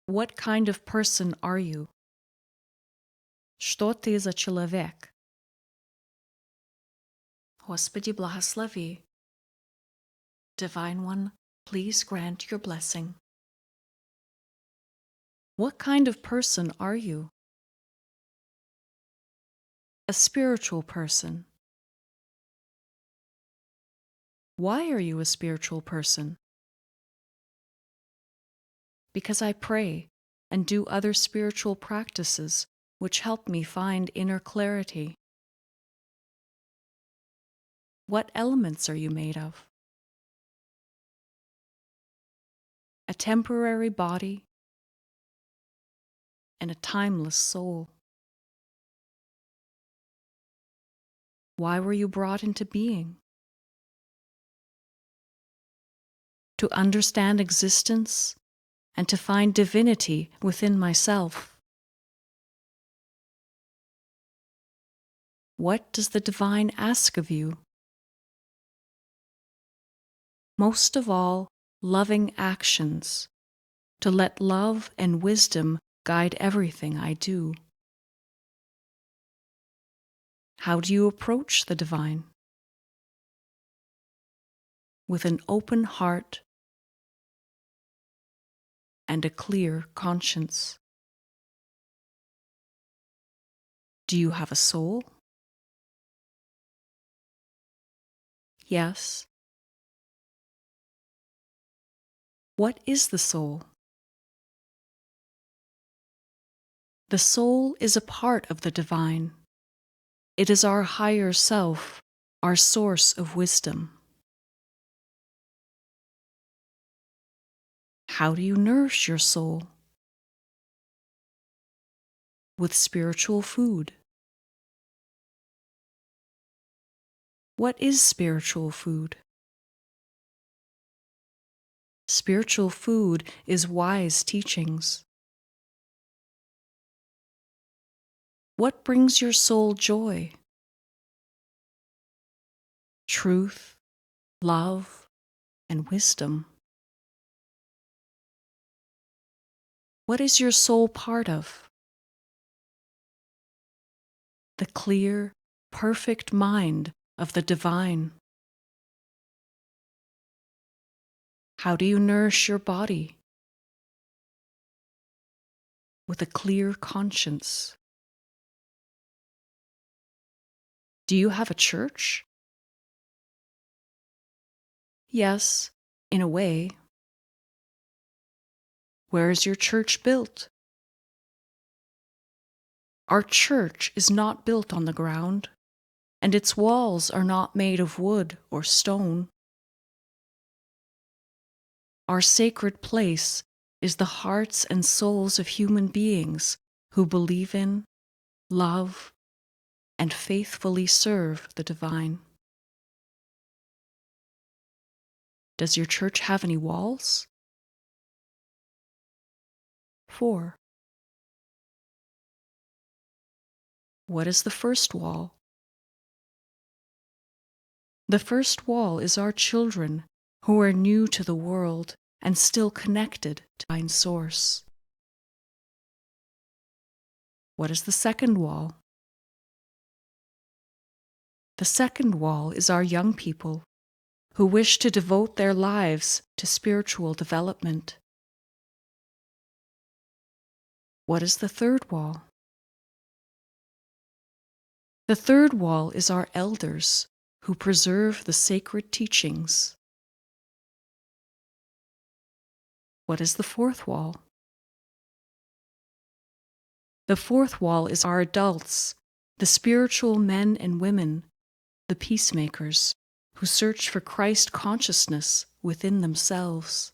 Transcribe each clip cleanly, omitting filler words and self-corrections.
What kind of person are you? Что ты за человек? Господи, благослови. Divine One, please grant your blessing. What kind of person are you? A spiritual person. Why are you a spiritual person? Because I pray and do other spiritual practices which help me find inner clarity. What elements are you made of? A temporary body and a timeless soul. Why were you brought into being? To understand existence and to find divinity within myself. What does the divine ask of you? Most of all, loving actions, to let love and wisdom guide everything I do. How do you approach the divine? With an open heart and a clear conscience. Do you have a soul? Yes. What is the soul? The soul is a part of the divine. It is our higher self, our source of wisdom. How do you nourish your soul? With spiritual food. What is spiritual food? Spiritual food is wise teachings. What brings your soul joy? Truth, love, and wisdom. What is your soul part of? The clear, perfect mind of the divine. How do you nourish your body? With a clear conscience. Do you have a church? Yes, in a way. Where is your church built? Our church is not built on the ground, and its walls are not made of wood or stone. Our sacred place is the hearts and souls of human beings who believe in, love, and faithfully serve the divine. Does your church have any walls? 4. What is the first wall? The first wall is our children who are new to the world and still connected to divine source. What is the second wall? The second wall is our young people who wish to devote their lives to spiritual development. What is the third wall? The third wall is our elders who preserve the sacred teachings. What is the fourth wall? The fourth wall is our adults, the spiritual men and women, the peacemakers, who search for Christ consciousness within themselves.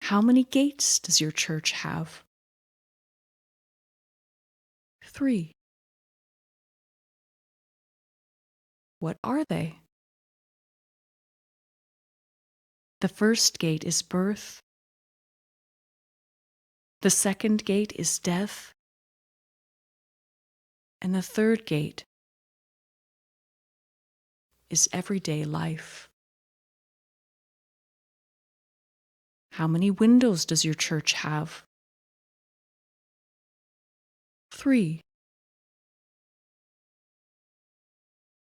How many gates does your church have? 3. What are they? The first gate is birth. The second gate is death. And the third gate is everyday life. How many windows does your church have? 3.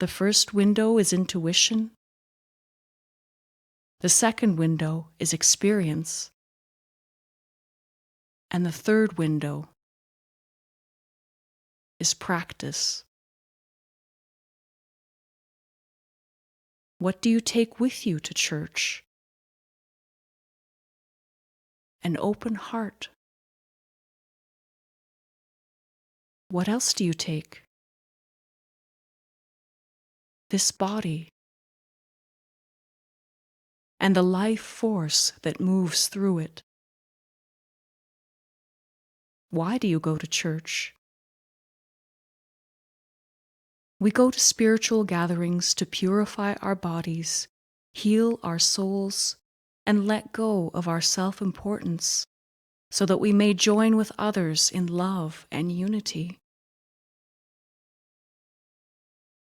The first window is intuition. The second window is experience. And the third window is practice. What do you take with you to church? An open heart. What else do you take? This body and the life force that moves through it. Why do you go to church? We go to spiritual gatherings to purify our bodies, heal our souls, and let go of our self-importance so that we may join with others in love and unity.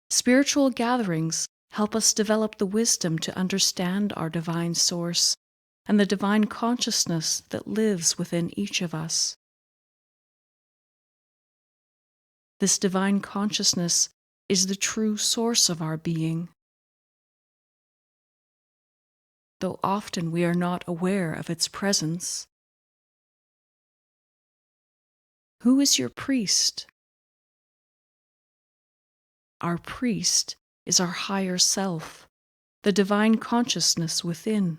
Spiritual gatherings help us develop the wisdom to understand our divine source and the divine consciousness that lives within each of us. This divine consciousness is the true source of our being, though often we are not aware of its presence. Who is your priest? Our priest is our higher self, the divine consciousness within.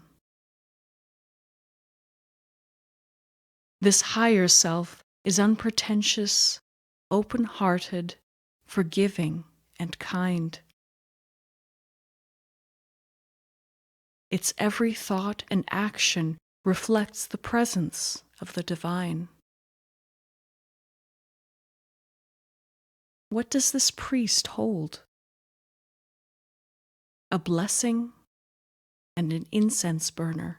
This higher self is unpretentious, open-hearted, forgiving, and kind. Its every thought and action reflects the presence of the divine. What does this priest hold? A blessing and an incense burner.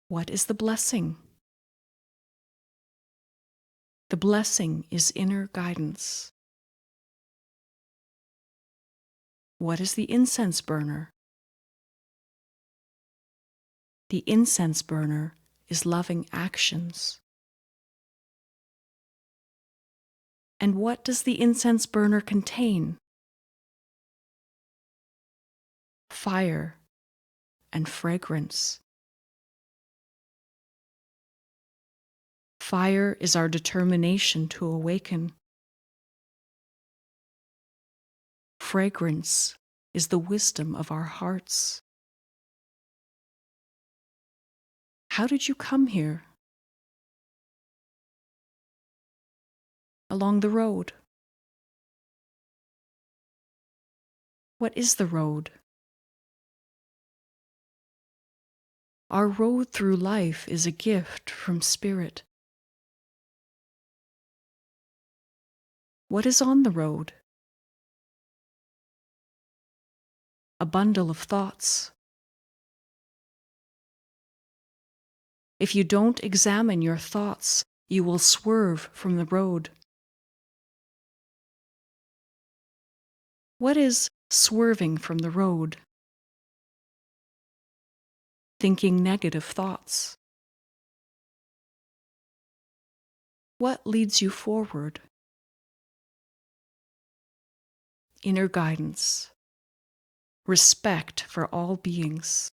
What is the blessing? The blessing is inner guidance. What is the incense burner? The incense burner is loving actions. And what does the incense burner contain? Fire and fragrance. Fire is our determination to awaken. Fragrance is the wisdom of our hearts. How did you come here? Along the road. What is the road? Our road through life is a gift from Spirit. What is on the road? A bundle of thoughts. If you don't examine your thoughts, you will swerve from the road. What is swerving from the road? Thinking negative thoughts. What leads you forward? Inner guidance. Respect for all beings.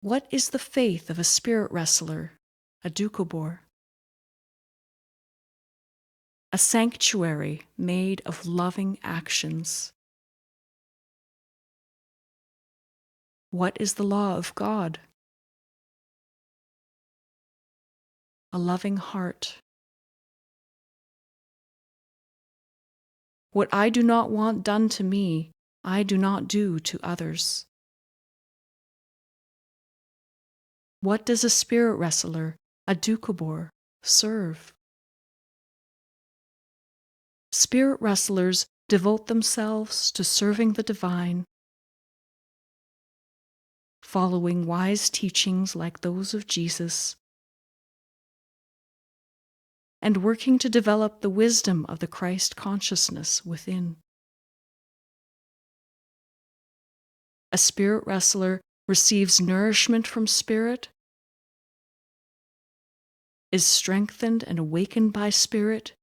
What is the faith of a spirit wrestler, a Doukhobor? A sanctuary made of loving actions. What is the law of God? A loving heart. What I do not want done to me, I do not do to others. What does a spirit wrestler, a Doukhobor, serve? Spirit wrestlers devote themselves to serving the divine, following wise teachings like those of Jesus, and working to develop the wisdom of the Christ consciousness within. A spirit wrestler receives nourishment from spirit, is strengthened and awakened by spirit,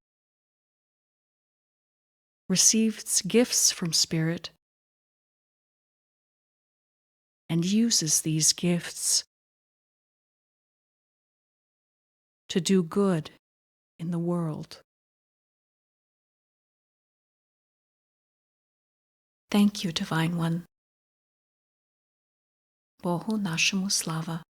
receives gifts from spirit, and uses these gifts to do good in the world. Thank you, Divine One. Богу нашому слава.